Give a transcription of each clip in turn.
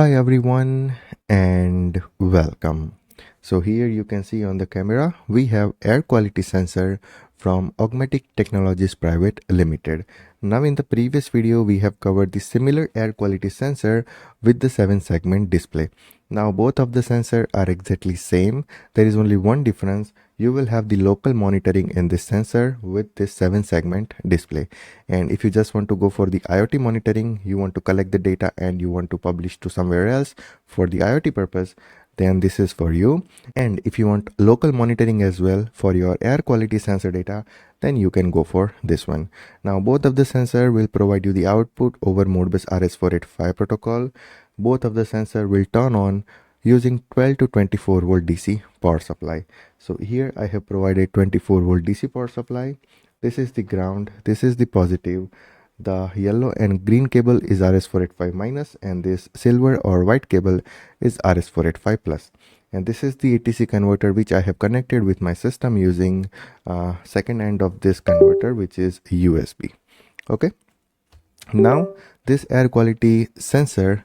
Hi everyone and welcome. So here you can see on the camera we have air quality sensor from Augmatic Technologies Private Limited. Now in the previous video we have covered the similar air quality sensor with the 7-segment display. Now both of the sensor are exactly same. There is only one difference. You will have the local monitoring in this sensor with this 7-segment display. And if you just want to go for the IoT monitoring, you want to collect the data and you want to publish to somewhere else for the IoT purpose, then this is for you. And if you want local monitoring as well for your air quality sensor data, then you can go for this one. Now both of the sensor will provide you the output over Modbus RS485 protocol. Both of the sensor will turn on using 12 to 24 volt DC power supply. So here I have provided 24 volt DC power supply. This is the ground, this is the positive. The yellow and green cable is RS485 minus, and this silver or white cable is RS485 plus. And this is the ATC converter which I have connected with my system using second end of this converter, which is USB. Okay. Now this air quality sensor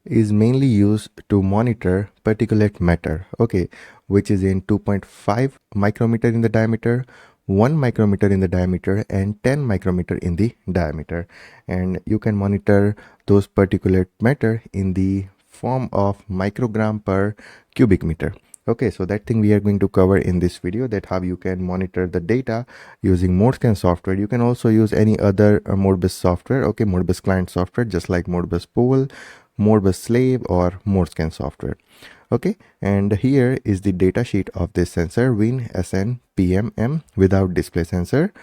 is mainly used to monitor particulate matter, okay, which is in 2.5 micrometer in the diameter, 1 micrometer in the diameter, and 10 micrometer in the diameter. And you can monitor those particulate matter in the form of microgram per cubic meter. Okay, so that thing we are going to cover in this video, that how you can monitor the data using Modbus software. You can also use any other Modbus software, okay, Modbus client software, just like Modbus Pole, Modbus Slave, or Modbus software. Okay, and here is the data sheet of this sensor, WIN SN PM without display sensor.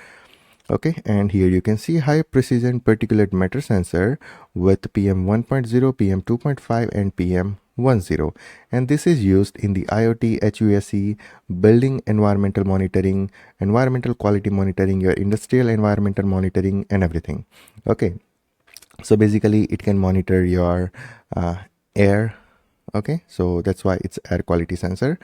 Okay, and here you can see high precision particulate matter sensor with PM1.0, PM2.5, and PM10. And this is used in the IoT, HVAC, building environmental monitoring, environmental quality monitoring, your industrial environmental monitoring, and everything. Okay, so basically it can monitor your air. Okay, so that's why it's air quality sensor.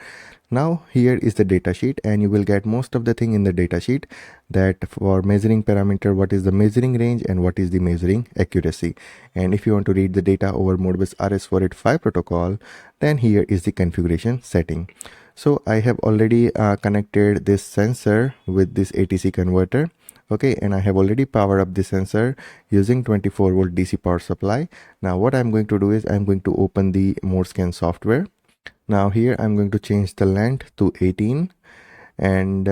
Now here is the data sheet, and you will get most of the thing in the data sheet, that for measuring parameter, what is the measuring range and what is the measuring accuracy. And if you want to read the data over Modbus RS485 protocol, then here is the configuration setting. So I have already connected this sensor with this ATC converter. Okay, and I have already powered up the sensor using 24 volt DC power supply. Now what I'm going to do is I'm going to open the Modbus software. Now here I'm going to change the length to 18, and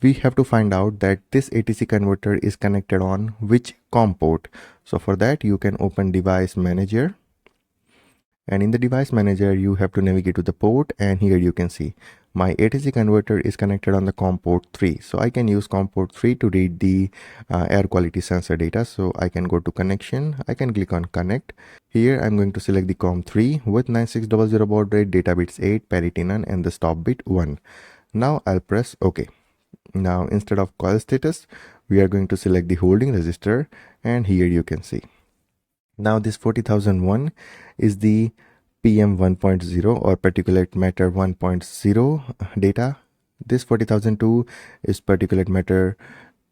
we have to find out that this ATC converter is connected on which COM port. So for that you can open device manager, and in the device manager you have to navigate to the port, and here you can see my ATC converter is connected on the COM port 3. So I can use COM port 3 to read the air quality sensor data. So I can go to connection, I can click on connect. Here I'm going to select the COM 3 with 9600 baud rate, data bits 8, parity none, and the stop bit 1. Now I'll press OK. Now instead of coil status, we are going to select the holding resistor, and here you can see. Now this 40,001 is the PM1.0 or particulate matter 1.0 data. This 40,002 is particulate matter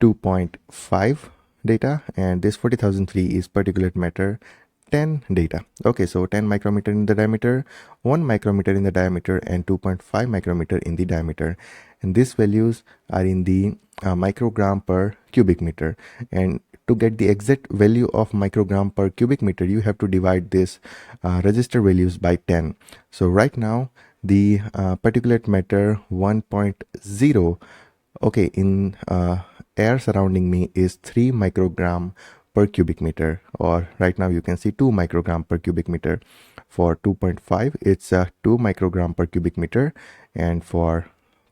2.5 data, and this 40,003 is particulate matter 10 data. Okay, so 10 micrometer in the diameter, 1 micrometer in the diameter, and 2.5 micrometer in the diameter. And these values are in the microgram per cubic meter. And to get the exact value of microgram per cubic meter, you have to divide this register values by 10. So right now the particulate matter 1.0, okay, in air surrounding me is 3 microgram per cubic meter, or right now you can see 2 microgram per cubic meter. For 2.5 it's 2 microgram per cubic meter, and for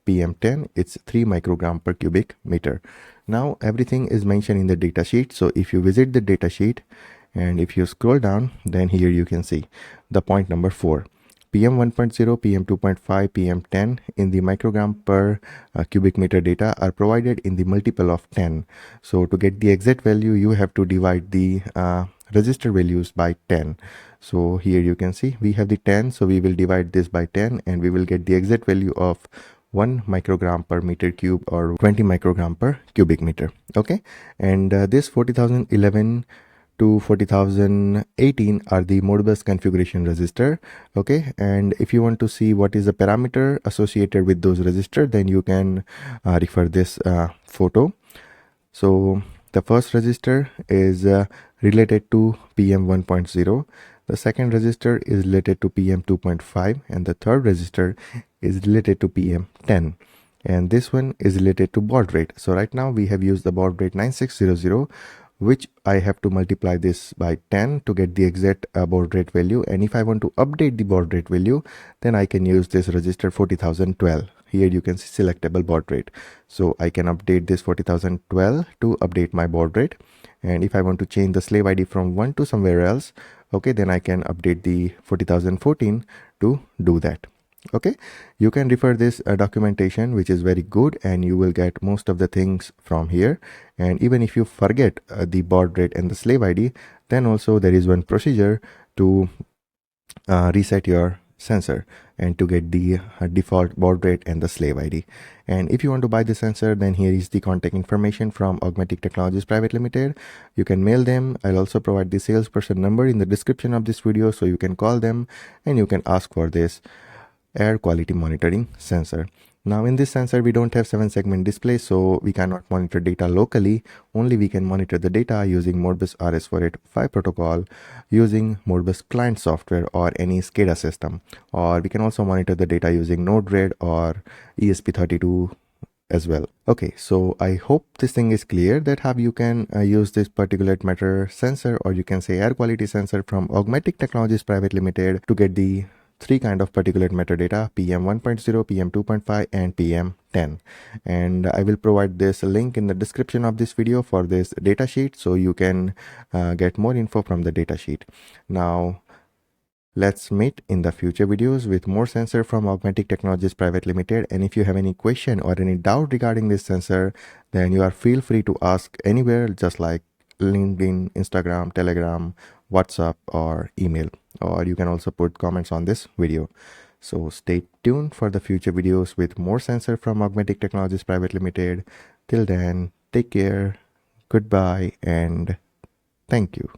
PM10 it's 3 microgram per cubic meter. Now everything is mentioned in the data sheet. So if you visit the data sheet and if you scroll down, then here you can see the point number 4, PM1.0, PM2.5, PM10 in the microgram per cubic meter data are provided in the multiple of 10. So to get the exact value, you have to divide the register values by 10. So here you can see we have the 10, so we will divide this by 10 and we will get the exact value of 1 microgram per meter cube or 20 microgram per cubic meter. Okay, and this 40,011 to 40,018 are the Modbus configuration register. Okay, and if you want to see what is the parameter associated with those register, then you can refer this photo. So the first register is related to PM1.0. The second register is related to PM2.5, and the third register is related to PM10. And this one is related to baud rate. So right now we have used the baud rate 9600, which I have to multiply this by 10 to get the exact baud rate value. And if I want to update the baud rate value, then I can use this register 40,012. Here you can see selectable baud rate. So I can update this 40,012 to update my baud rate. And if I want to change the slave ID from 1 to somewhere else, okay, then I can update the 40,014 to do that. Okay, you can refer this documentation, which is very good, and you will get most of the things from here. And even if you forget the baud rate and the slave ID, then also there is one procedure to reset your sensor and to get the default baud rate and the slave ID. And if you want to buy the sensor, then here is the contact information from Augmatic Technologies Private Limited. You can mail them. I'll also provide the salesperson number in the description of this video, so you can call them and you can ask for this air quality monitoring sensor. Now in this sensor we don't have 7-segment display, so we cannot monitor data locally. Only we can monitor the data using Modbus RS485 protocol, using Modbus client software or any SCADA system, or we can also monitor the data using Node-RED or ESP32 as well. Okay, so I hope this thing is clear, that how you can use this particulate matter sensor, or you can say air quality sensor, from Augmatic Technologies Private Limited to get the three kind of particulate matter data: PM1.0, PM2.5 and PM10. And I will provide this link in the description of this video for this data sheet, so you can get more info from the data sheet. Now let's meet in the future videos with more sensor from Augmatic Technologies Private Limited. And if you have any question or any doubt regarding this sensor, then you are feel free to ask anywhere, just like LinkedIn, Instagram, Telegram, WhatsApp or email, or you can also put comments on this video. So stay tuned for the future videos with more sensor from Augmatic Technologies Private Limited. Till then, take care, goodbye, and thank you.